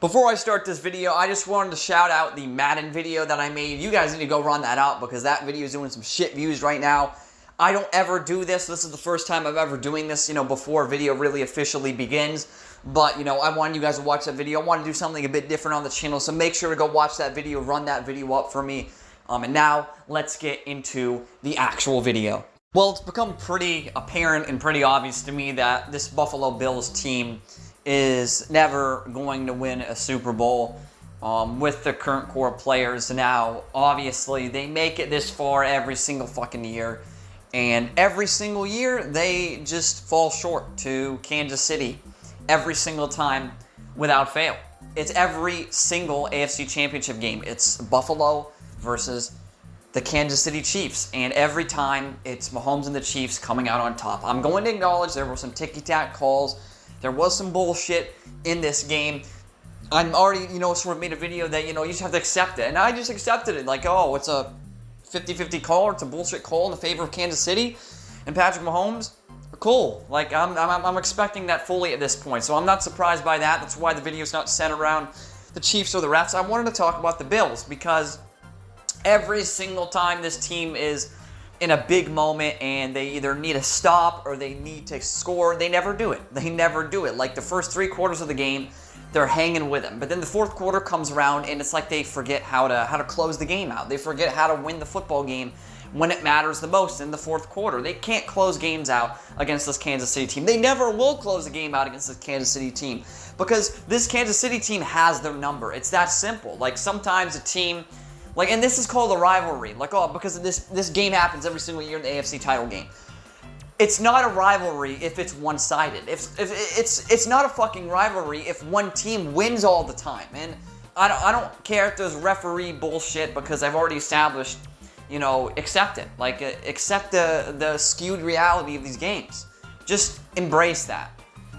Before I start this video, I just wanted to shout out the Madden video that I made. You guys need to go run that out because that video is doing some shit views right now. I don't ever do this. This is the first time I'm ever doing this, before a video really officially begins. But, I wanted you guys to watch that video. I want to do something a bit different on the channel, so make sure to go watch that video, run that video up for me. And now, let's get into the actual video. Well, it's become pretty apparent and pretty obvious to me that this Buffalo Bills team is never going to win a Super Bowl with the current core players. Now, obviously, they make it this far every single fucking year. And every single year, they just fall short to Kansas City every single time without fail. It's every single AFC Championship game. It's Buffalo versus the Kansas City Chiefs. And every time, it's Mahomes and the Chiefs coming out on top. I'm going to acknowledge there were some ticky-tack calls. There was some bullshit in this game. I'm already, sort of made a video that, you just have to accept it. And I just accepted it. Like, oh, it's a 50-50 call, or it's a bullshit call in the favor of Kansas City and Patrick Mahomes. Cool. Like, I'm expecting that fully at this point. So I'm not surprised by that. That's why the video's not centered around the Chiefs or the refs. I wanted to talk about the Bills because every single time this team is in a big moment and they either need a stop or they need to score, they never do it. They never do it. Like the first 3 quarters of the game, they're hanging with them. But then the fourth quarter comes around and it's like they forget how to close the game out. They forget how to win the football game when it matters the most in the fourth quarter. They can't close games out against this Kansas City team. They never will close a game out against this Kansas City team because this Kansas City team has their number. It's that simple. Like sometimes a team, and this is called a rivalry. Because this game happens every single year in the AFC title game. It's not a rivalry if it's one-sided. If it's not a fucking rivalry if one team wins all the time. And I don't care if there's referee bullshit because I've already established, accept it. Accept the skewed reality of these games. Just embrace that.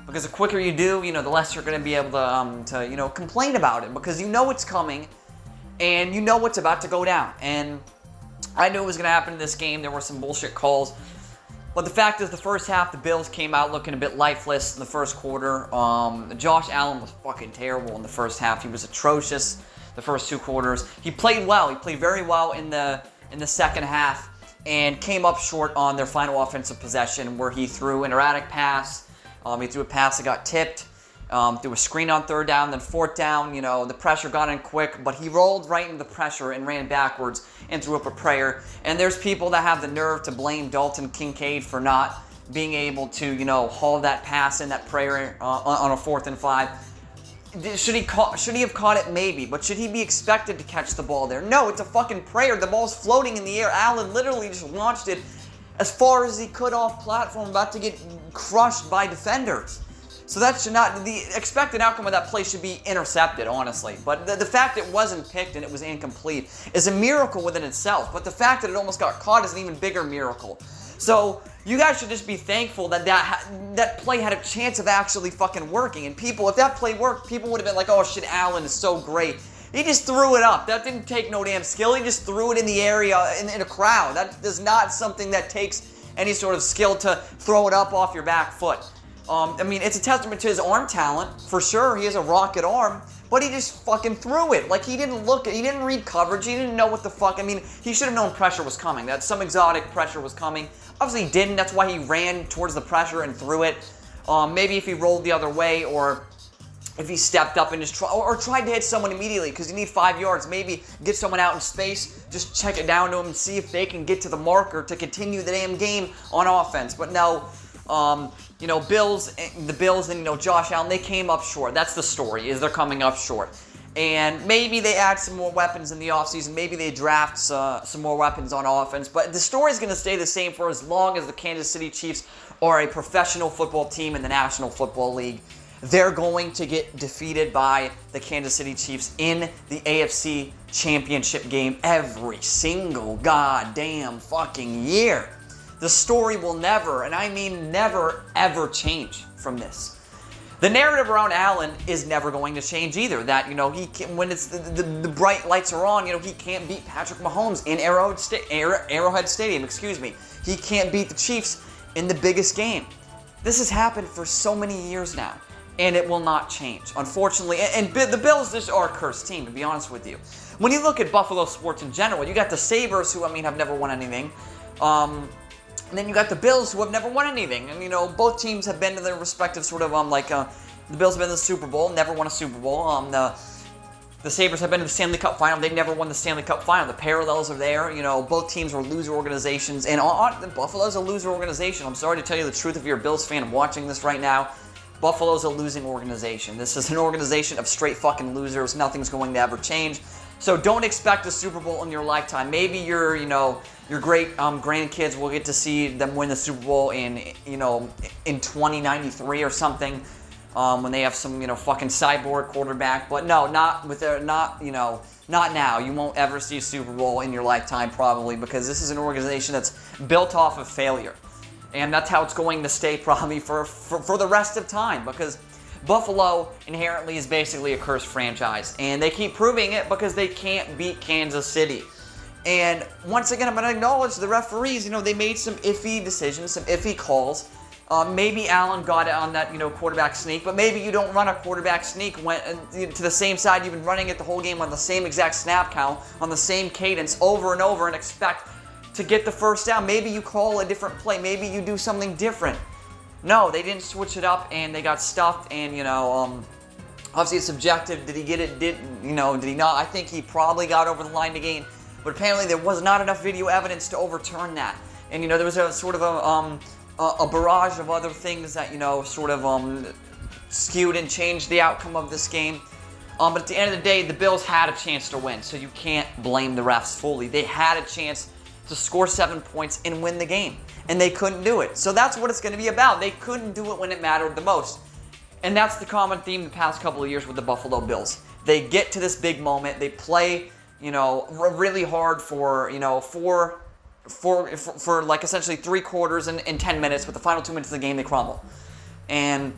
Because the quicker you do, the less you're going to be able to complain about it because you know it's coming. And you know what's about to go down. And I knew it was going to happen in this game. There were some bullshit calls. But the fact is, the first half, the Bills came out looking a bit lifeless in the first quarter. Josh Allen was fucking terrible in the first half. He was atrocious the first 2 quarters. He played well. He played very well in the second half and came up short on their final offensive possession where he threw an erratic pass. He threw a pass that got tipped. Threw a screen on 3rd down, then 4th down, the pressure got in quick, but he rolled right into the pressure and ran backwards and threw up a prayer. And there's people that have the nerve to blame Dalton Kincaid for not being able to, haul that pass in that prayer on a 4th and 5. Should he have caught it? Maybe. But should he be expected to catch the ball there? No, it's a fucking prayer. The ball's floating in the air. Allen literally just launched it as far as he could off platform, about to get crushed by defenders. So that should not, the expected outcome of that play should be intercepted, honestly. But the fact it wasn't picked and it was incomplete is a miracle within itself. But the fact that it almost got caught is an even bigger miracle. So you guys should just be thankful that that play had a chance of actually fucking working. And people, if that play worked, people would have been like, oh shit, Allen is so great. He just threw it up. That didn't take no damn skill. He just threw it in the area, in a crowd. That is not something that takes any sort of skill to throw it up off your back foot. It's a testament to his arm talent, for sure. He has a rocket arm, but he just fucking threw it. He didn't read coverage, he didn't know what the fuck, he should have known pressure was coming, that some exotic pressure was coming. Obviously he didn't, that's why he ran towards the pressure and threw it. Maybe if he rolled the other way, or if he stepped up and just tried to hit someone immediately, because you need 5 yards, maybe get someone out in space, just check it down to him and see if they can get to the marker to continue the damn game on offense. But no, the Bills and, Josh Allen, they came up short. That's the story, is they're coming up short. And maybe they add some more weapons in the offseason. Maybe they draft some more weapons on offense. But the story is going to stay the same for as long as the Kansas City Chiefs are a professional football team in the National Football League. They're going to get defeated by the Kansas City Chiefs in the AFC Championship game every single goddamn fucking year. The story will never, and I mean never, ever change from this. The narrative around Allen is never going to change either. That, he can, when it's the bright lights are on, he can't beat Patrick Mahomes in Arrowhead Stadium, He can't beat the Chiefs in the biggest game. This has happened for so many years now. and it will not change, unfortunately. And the Bills just are a cursed team, to be honest with you. When you look at Buffalo sports in general, you got the Sabres, who, I mean, have never won anything. And then you got the Bills, who have never won anything. And, you know, both teams have been to their respective sort of, the Bills have been to the Super Bowl, never won a Super Bowl. The Sabres have been to the Stanley Cup Final. They never won the Stanley Cup Final. The parallels are there. You know, both teams were loser organizations. And Buffalo's a loser organization. I'm sorry to tell you the truth if you're a Bills fan watching this right now. Buffalo's a losing organization. This is an organization of straight fucking losers. Nothing's going to ever change. So don't expect a Super Bowl in your lifetime. Maybe your great grandkids will get to see them win the Super Bowl in 2093 or something. When they have some, fucking cyborg quarterback. But no, not now. You won't ever see a Super Bowl in your lifetime probably, because this is an organization that's built off of failure. And that's how it's going to stay probably for the rest of time, because Buffalo inherently is basically a cursed franchise. And they keep proving it because they can't beat Kansas City. And once again, I'm going to acknowledge the referees. They made some iffy decisions, some iffy calls. Maybe Allen got it on that, quarterback sneak, but maybe you don't run a quarterback sneak to the same side you've been running it the whole game on the same exact snap count, on the same cadence over and over, and expect to get the first down. Maybe you call a different play. Maybe you do something different. No, they didn't switch it up, and they got stuffed, and, obviously it's subjective. Did he get it? Did he not? I think he probably got over the line to gain, but apparently there was not enough video evidence to overturn that. And, there was a sort of a barrage of other things that, skewed and changed the outcome of this game. But at the end of the day, the Bills had a chance to win, so you can't blame the refs fully. They had a chance to score 7 points and win the game, and they couldn't do it. So that's what it's going to be about. They couldn't do it when it mattered the most. And that's the common theme the past couple of years with the Buffalo Bills. They get to this big moment. They play, really hard for like essentially 3 quarters and 10 minutes. With the final 2 minutes of the game, they crumble. And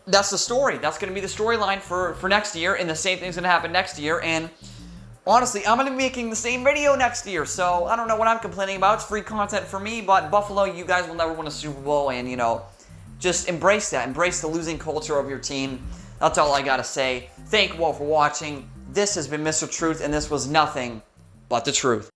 that's the story. That's going to be the storyline for next year, and the same thing's going to happen next year. And honestly, I'm going to be making the same video next year, so I don't know what I'm complaining about. It's free content for me, but Buffalo, you guys will never win a Super Bowl, and, just embrace that. Embrace the losing culture of your team. That's all I got to say. Thank you all for watching. This has been Mr. Truth, and this was nothing but the truth.